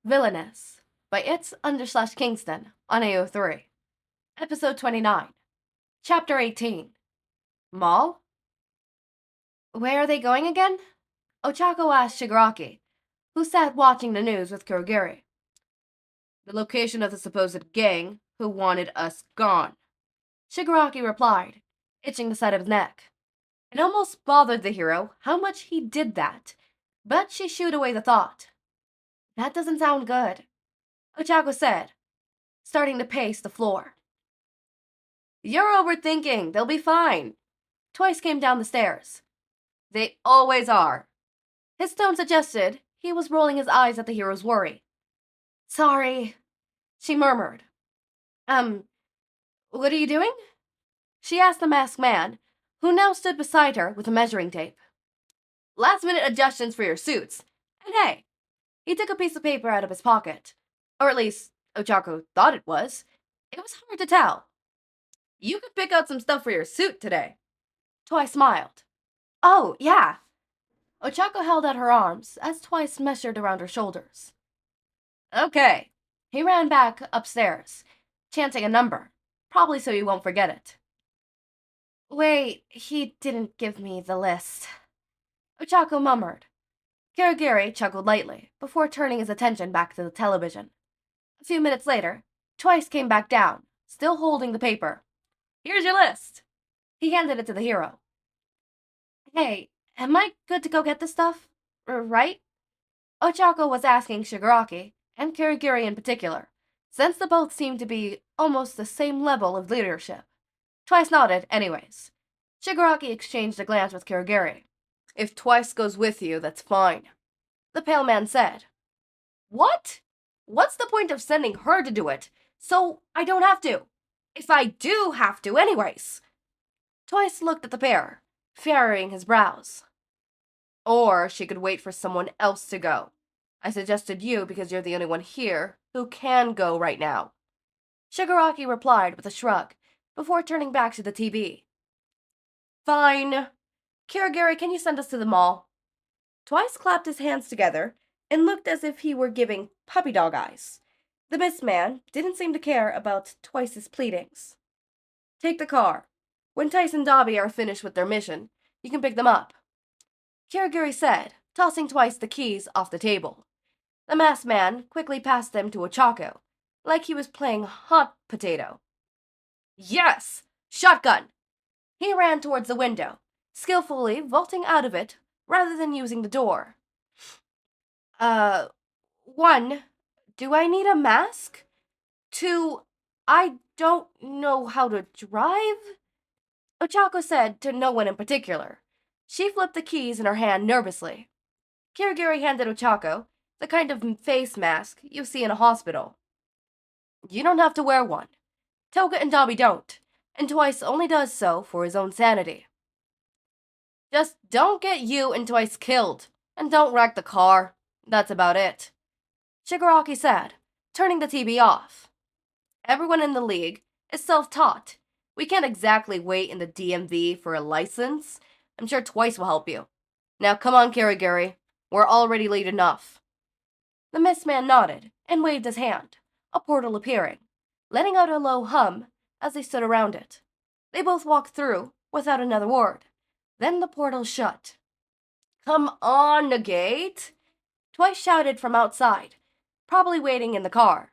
Villainous by It's_Kingston on AO3. Episode 29. Chapter 18. Mall? Where are they going again? Ochako asked Shigaraki, who sat watching the news with Kurogiri. The location of the supposed gang who wanted us gone. Shigaraki replied, itching the side of his neck. It almost bothered the hero how much he did that, but she shooed away the thought. That doesn't sound good, Ochako said, starting to pace the floor. You're overthinking. They'll be fine. Twice came down the stairs. They always are. His tone suggested he was rolling his eyes at the hero's worry. Sorry, she murmured. What are you doing? She asked the masked man, who now stood beside her with a measuring tape. Last-minute adjustments for your suits. And hey, he took a piece of paper out of his pocket. Or at least, Ochako thought it was. It was hard to tell. You could pick out some stuff for your suit today. Twice smiled. Oh, yeah. Ochako held out her arms as Twice measured around her shoulders. Okay. He ran back upstairs, chanting a number, probably so you won't forget it. Wait, he didn't give me the list. Ochako murmured. Kurogiri chuckled lightly, before turning his attention back to the television. A few minutes later, Twice came back down, still holding the paper. Here's your list. He handed it to the hero. Hey, am I good to go get this stuff? Right? Ochako was asking Shigaraki, and Kurogiri in particular, since the both seemed to be almost the same level of leadership. Twice nodded, anyways. Shigaraki exchanged a glance with Kurogiri. If Twice goes with you, that's fine, the pale man said. What? What's the point of sending her to do it, so I don't have to? If I do have to, anyways. Twice looked at the pair, furrowing his brows. Or she could wait for someone else to go. I suggested you because you're the only one here who can go right now. Shigaraki replied with a shrug, before turning back to the TV. Fine. Kurogiri, can you send us to the mall? Twice clapped his hands together and looked as if he were giving puppy dog eyes. The mist man didn't seem to care about Twice's pleadings. Take the car. When Tice and Dobby are finished with their mission, you can pick them up. Kurogiri said, tossing Twice the keys off the table. The masked man quickly passed them to Ochako, like he was playing hot potato. Yes! Shotgun! He ran towards the window, skillfully vaulting out of it rather than using the door. 1. Do I need a mask? 2. I don't know how to drive? Ochako said to no one in particular. She flipped the keys in her hand nervously. Kurogiri handed Ochako the kind of face mask you see in a hospital. You don't have to wear one. Toga and Dobby don't, and Twice only does so for his own sanity. Just don't get you and Twice killed, and don't wreck the car. That's about it. Shigaraki said, turning the TV off. Everyone in the league is self-taught. We can't exactly wait in the DMV for a license. I'm sure Twice will help you. Now come on, Kurogiri. We're already late enough. The mistman nodded and waved his hand, a portal appearing, letting out a low hum as they stood around it. They both walked through without another word. Then the portal shut. Come on, Negate! Twice shouted from outside, probably waiting in the car.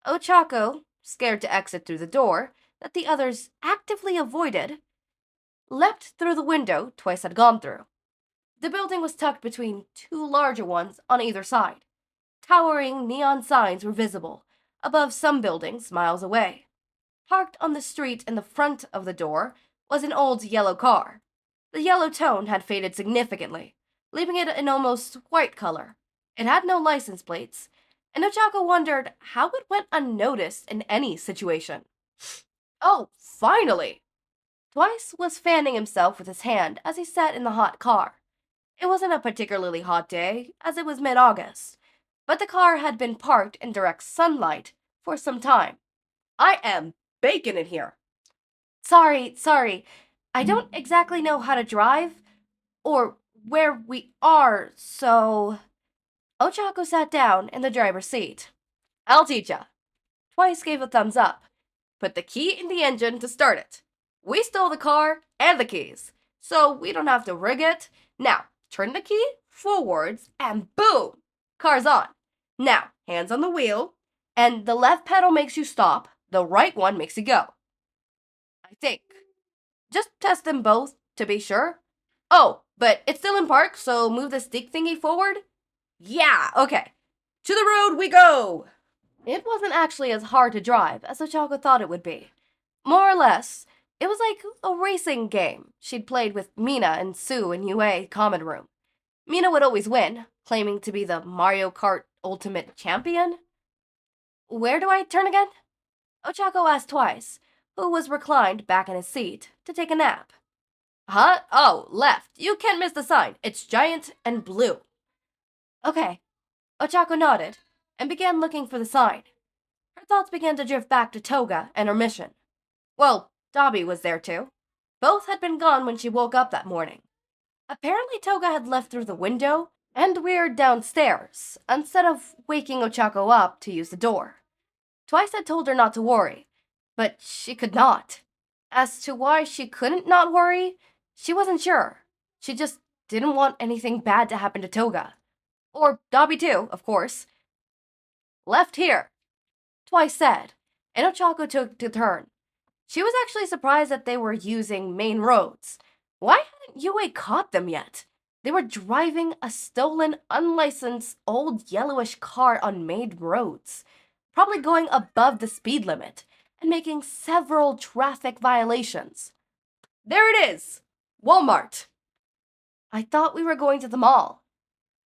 Ochako, scared to exit through the door that the others actively avoided, leapt through the window Twice had gone through. The building was tucked between two larger ones on either side. Towering neon signs were visible above some buildings miles away. Parked on the street in the front of the door was an old yellow car. The yellow tone had faded significantly, leaving it an almost white color. It had no license plates, and Ochako wondered how it went unnoticed in any situation. Oh, finally! Twice was fanning himself with his hand as he sat in the hot car. It wasn't a particularly hot day, as it was mid-August, but the car had been parked in direct sunlight for some time. I am baking it here. Sorry. I don't exactly know how to drive, or where we are, so... Ochako sat down in the driver's seat. I'll teach ya. Twice gave a thumbs up. Put the key in the engine to start it. We stole the car and the keys, so we don't have to rig it. Now, turn the key forwards and boom! Car's on. Now, hands on the wheel, and the left pedal makes you stop, the right one makes you go. I think. Just test them both to be sure. Oh, but it's still in park, so move the stick thingy forward? Yeah, okay. To the road we go! It wasn't actually as hard to drive as Ochako thought it would be. More or less, it was like a racing game she'd played with Mina and Sue in UA Common Room. Mina would always win, claiming to be the Mario Kart Ultimate Champion. Where do I turn again? Ochako asked twice, who was reclined back in his seat to take a nap. Huh? Oh, left. You can't miss the sign. It's giant and blue. Okay. Ochako nodded and began looking for the sign. Her thoughts began to drift back to Toga and her mission. Well, Dobby was there too. Both had been gone when she woke up that morning. Apparently Toga had left through the window and weird downstairs, instead of waking Ochako up to use the door. Twice had told her not to worry, but she could not. As to why she couldn't not worry, she wasn't sure. She just didn't want anything bad to happen to Toga. Or Dobby too, of course. Left here, Twice said, and Ochako took the turn. She was actually surprised that they were using main roads. Why hadn't UA caught them yet? They were driving a stolen, unlicensed, old yellowish car on main roads, probably going above the speed limit and making several traffic violations. There it is! Walmart! I thought we were going to the mall,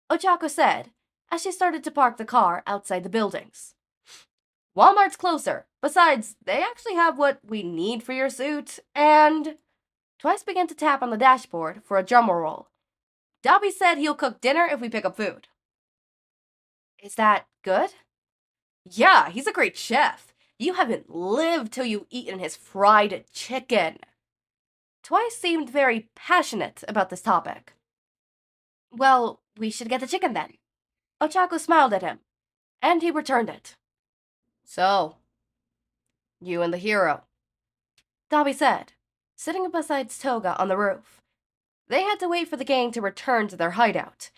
Ochako said as she started to park the car outside the buildings. Walmart's closer. Besides, they actually have what we need for your suit, and... Twice began to tap on the dashboard for a drum roll. Dobby said he'll cook dinner if we pick up food. Is that good? Yeah, he's a great chef. You haven't lived till you've eaten his fried chicken. Twice seemed very passionate about this topic. Well, we should get the chicken then. Ochako smiled at him, and he returned it. So, you and the hero, Dobby said, sitting beside Toga on the roof. They had to wait for the gang to return to their hideout,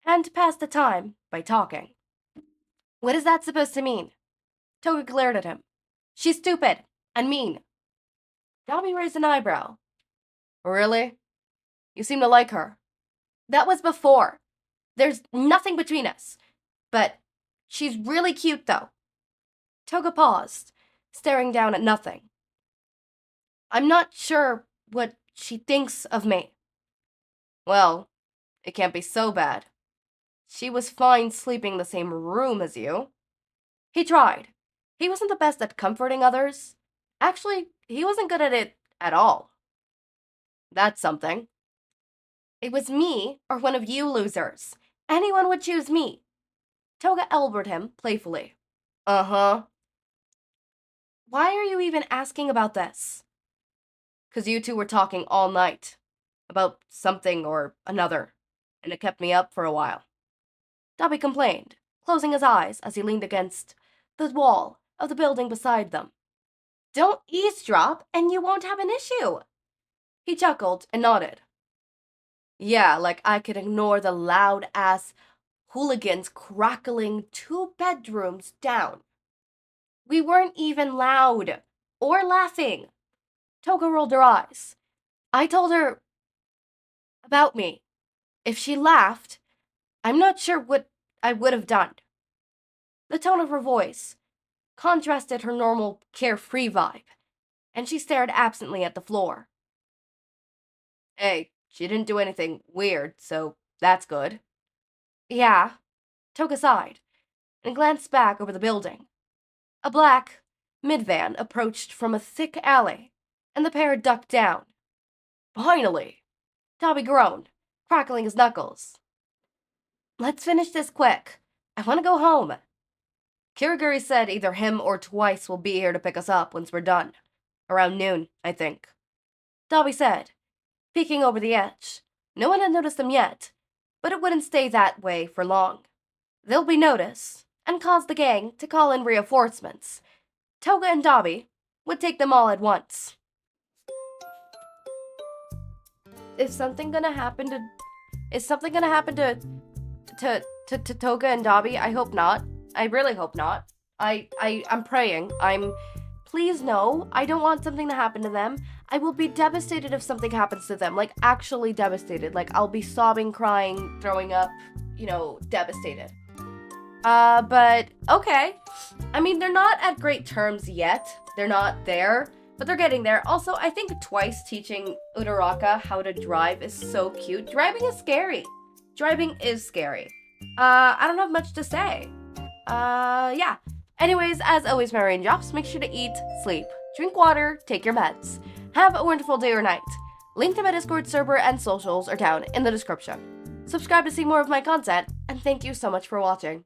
and pass the time by talking. What is that supposed to mean? Toga glared at him. She's stupid and mean. Dobby raised an eyebrow. Really? You seem to like her. That was before. There's nothing between us. But she's really cute, though. Toga paused, staring down at nothing. I'm not sure what she thinks of me. Well, it can't be so bad. She was fine sleeping in the same room as you. He tried. He wasn't the best at comforting others. Actually, he wasn't good at it at all. That's something. It was me or one of you losers. Anyone would choose me. Toga elbowed him playfully. Uh-huh. Why are you even asking about this? 'Cause you two were talking all night. About something or another. And it kept me up for a while. Dobby complained, closing his eyes as he leaned against the wall of the building beside them. Don't eavesdrop and you won't have an issue. He chuckled and nodded. Yeah, like I could ignore the loud-ass hooligans crackling 2 bedrooms down. We weren't even loud or laughing. Toga rolled her eyes. I told her about me. If she laughed, I'm not sure what I would have done. The tone of her voice contrasted her normal carefree vibe, and she stared absently at the floor. Hey, she didn't do anything weird, so that's good. Yeah. Toga sighed and glanced back over the building. A black minivan approached from a thick alley, and the pair ducked down. Finally! Dobby groaned, crackling his knuckles. Let's finish this quick. I want to go home. Kiriguri said either him or Twice will be here to pick us up once we're done. Around noon, I think. Dobby said, peeking over the edge. No one had noticed them yet, but it wouldn't stay that way for long. they'll be noticed and cause the gang to call in reinforcements. Toga and Dobby would take them all at once. Is something gonna happen to Toga and Dobby? I hope not. I really hope not. I'm praying. Please no. I don't want something to happen to them. I will be devastated if something happens to them. Like, actually devastated. Like, I'll be sobbing, crying, throwing up, devastated. But, okay. I mean, they're not at great terms yet. They're not there, but they're getting there. Also, I think Twice teaching Uraraka how to drive is so cute. Driving is scary. I don't have much to say. Yeah. Anyways, as always, my raindrops, make sure to eat, sleep, drink water, take your meds. Have a wonderful day or night. Link to my Discord server and socials are down in the description. Subscribe to see more of my content, and thank you so much for watching.